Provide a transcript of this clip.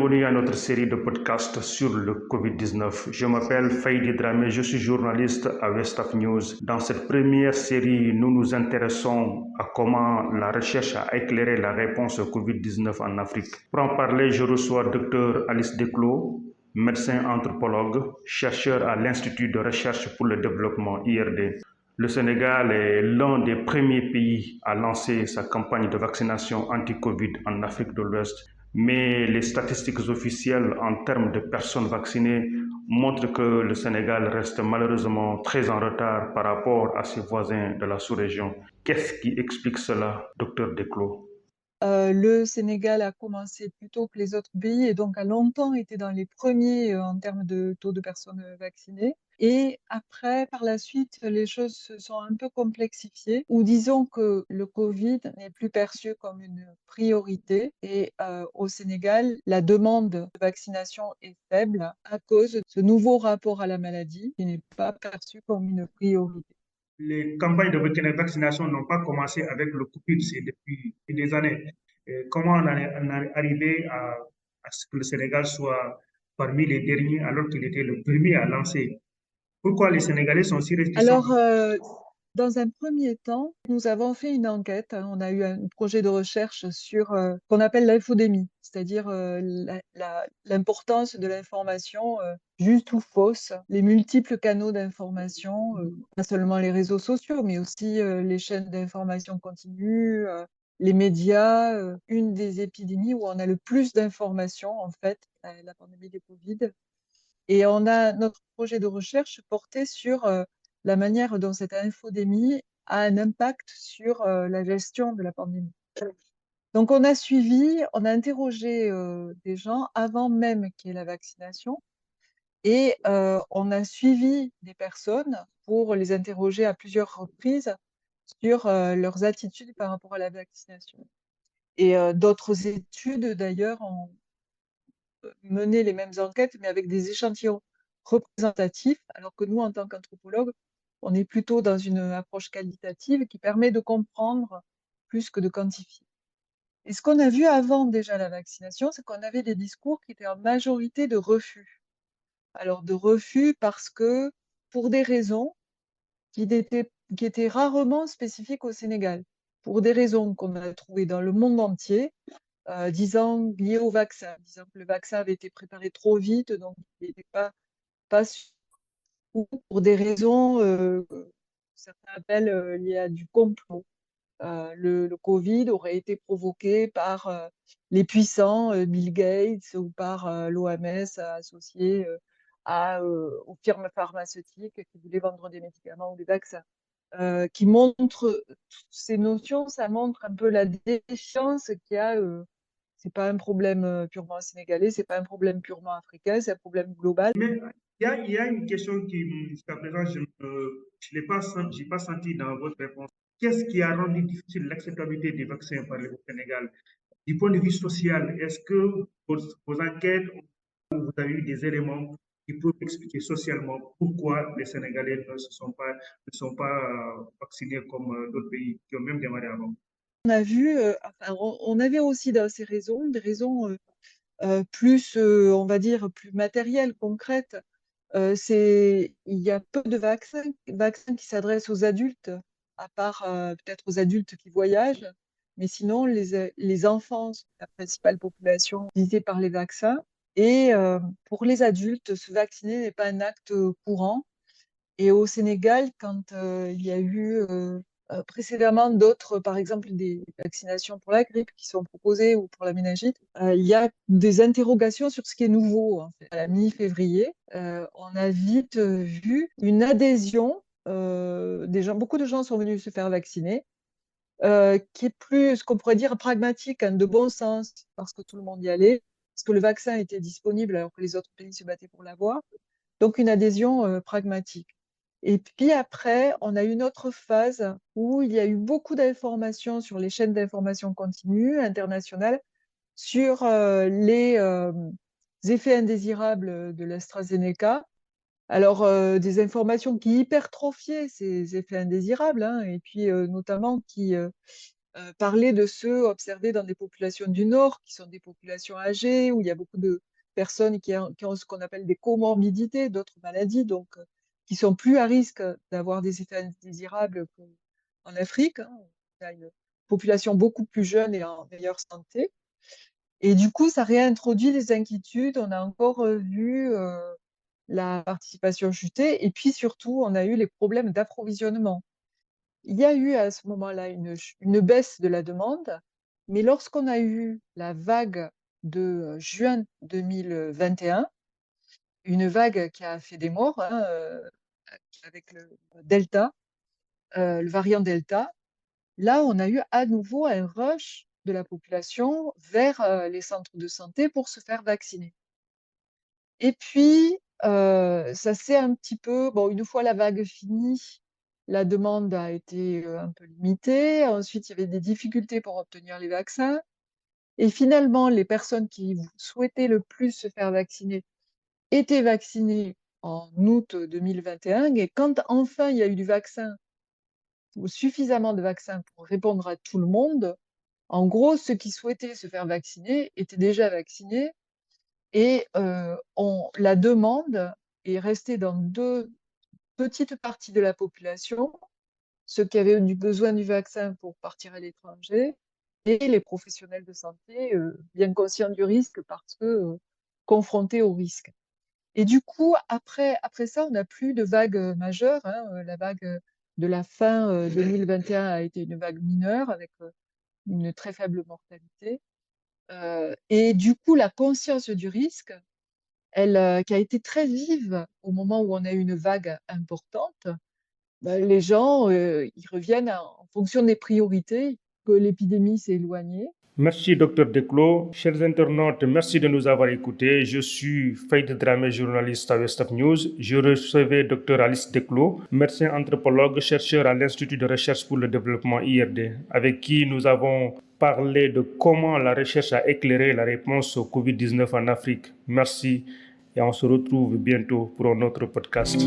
bienvenue à notre série de podcasts sur le Covid-19. Je m'appelle Faïdi Dramé, je suis journaliste à Westaf News. Dans cette première série, nous nous intéressons à comment la recherche a éclairé la réponse au Covid-19 en Afrique. Pour en parler, je reçois Dr Alice Declos, médecin anthropologue, chercheur à l'Institut de recherche pour le développement IRD. Le Sénégal est l'un des premiers pays à lancer sa campagne de vaccination anti-Covid en Afrique de l'Ouest. Mais les statistiques officielles en termes de personnes vaccinées montrent que le Sénégal reste malheureusement très en retard par rapport à ses voisins de la sous-région. Qu'est-ce qui explique cela, docteur Declos? Le Sénégal a commencé plus tôt que les autres pays et donc a longtemps été dans les premiers en termes de taux de personnes vaccinées. Et après, par la suite, les choses se sont un peu complexifiées, ou disons que le Covid n'est plus perçu comme une priorité. Et au Sénégal, la demande de vaccination est faible à cause de ce nouveau rapport à la maladie qui n'est pas perçu comme une priorité. Les campagnes de vaccination n'ont pas commencé avec le Covid, c'est depuis des années. Comment on est arrivé à ce que le Sénégal soit parmi les derniers alors qu'il était le premier à lancer? Pourquoi les Sénégalais sont si réticents? Alors, dans un premier temps, nous avons fait une enquête, hein. On a eu un projet de recherche sur qu'on appelle l'infodémie, c'est-à-dire l'importance de l'information juste ou fausse, les multiples canaux d'information, pas seulement les réseaux sociaux, mais aussi les chaînes d'information continue, les médias. Une des épidémies où on a le plus d'informations, en fait, la pandémie de Covid. Et on a notre projet de recherche porté sur la manière dont cette infodémie a un impact sur la gestion de la pandémie. Donc on a interrogé des gens avant même qu'il y ait la vaccination et on a suivi des personnes pour les interroger à plusieurs reprises sur leurs attitudes par rapport à la vaccination. Et d'autres études d'ailleurs ont mené les mêmes enquêtes, mais avec des échantillons représentatifs, alors que nous, en tant qu'anthropologues, on est plutôt dans une approche qualitative qui permet de comprendre plus que de quantifier. Et ce qu'on a vu avant déjà la vaccination, c'est qu'on avait des discours qui étaient en majorité de refus. Alors de refus parce que, pour des raisons qui étaient rarement spécifiques au Sénégal, pour des raisons qu'on a trouvées dans le monde entier, disant liées au vaccin, disant que le vaccin avait été préparé trop vite, donc il n'était pas su ou pour des raisons, que certains appellent, liées à du complot. Le Covid aurait été provoqué par, les puissants, Bill Gates ou par, l'OMS associée, aux firmes pharmaceutiques qui voulaient vendre des médicaments ou des vaccins. Qui montrent toutes ces notions, ça montre un peu la défiance qu'il y a. C'est pas un problème purement sénégalais, c'est pas un problème purement africain, c'est un problème global. Mais il y a une question qui, jusqu'à présent, je ne l'ai pas, j'ai pas senti dans votre réponse. Qu'est-ce qui a rendu difficile l'acceptabilité des vaccins par le Sénégal? Du point de vue social, est-ce que vos enquêtes, vous avez eu des éléments qui peuvent expliquer socialement pourquoi les Sénégalais ne sont pas vaccinés comme d'autres pays qui ont même démarré avant? On a vu, enfin, on avait aussi dans ces raisons, des raisons, plus, on va dire, plus matérielles, concrètes. Il y a peu de vaccins qui s'adressent aux adultes, à part, peut-être aux adultes qui voyagent. Mais sinon, les enfants sont la principale population visée par les vaccins. Et pour les adultes, se vacciner n'est pas un acte courant. Et au Sénégal, quand il y a eu précédemment d'autres, par exemple des vaccinations pour la grippe qui sont proposées ou pour la méningite, il y a des interrogations sur ce qui est nouveau, en fait. À la mi-février, on a vite vu une adhésion. Des gens, beaucoup de gens sont venus se faire vacciner, qui est plus, ce qu'on pourrait dire, pragmatique, hein, de bon sens, parce que tout le monde y allait, parce que le vaccin était disponible alors que les autres pays se battaient pour l'avoir. Donc une adhésion pragmatique. Et puis après, on a une autre phase où il y a eu beaucoup d'informations sur les chaînes d'information continue internationales sur les effets indésirables de l'AstraZeneca. Alors, des informations qui hypertrophiaient ces effets indésirables, hein, et puis notamment parler de ceux observés dans des populations du Nord, qui sont des populations âgées, où il y a beaucoup de personnes qui ont ce qu'on appelle des comorbidités, d'autres maladies, donc qui sont plus à risque d'avoir des états indésirables qu'en Afrique, hein. On a une population beaucoup plus jeune et en meilleure santé. Et du coup, ça réintroduit des inquiétudes. On a encore vu la participation chuter. Et puis surtout, on a eu les problèmes d'approvisionnement. Il y a eu à ce moment-là une baisse de la demande, mais lorsqu'on a eu la vague de juin 2021, une vague qui a fait des morts, hein, avec le Delta, le variant Delta, là, on a eu à nouveau un rush de la population vers les centres de santé pour se faire vacciner. Et puis, ça s'est un petit peu bon, une fois la vague finie, la demande a été, un peu limitée. Ensuite, il y avait des difficultés pour obtenir les vaccins et finalement, les personnes qui souhaitaient le plus se faire vacciner étaient vaccinées en août 2021 et quand enfin il y a eu du vaccin ou suffisamment de vaccins pour répondre à tout le monde, en gros, ceux qui souhaitaient se faire vacciner étaient déjà vaccinés et la demande est restée dans 2 petites parties de la population, ceux qui avaient du besoin du vaccin pour partir à l'étranger et les professionnels de santé, bien conscients du risque parce que, confrontés au risque. Et du coup, après ça, on n'a plus de vague, majeure, hein, la vague, de la fin, 2021 a été une vague mineure avec, une très faible mortalité. Et du coup, la conscience du risque, elle, qui a été très vive au moment où on a eu une vague importante, bah, les gens, ils reviennent en fonction des priorités, que l'épidémie s'est éloignée. Merci, Dr Declos. Chers internautes, merci de nous avoir écoutés. Je suis Faïd Dramé, journaliste à West of News. Je recevais Dr Alice Declos, médecin anthropologue, chercheur à l'Institut de recherche pour le développement IRD, avec qui nous avons parlé de comment la recherche a éclairé la réponse au Covid-19 en Afrique. Merci et on se retrouve bientôt pour un autre podcast.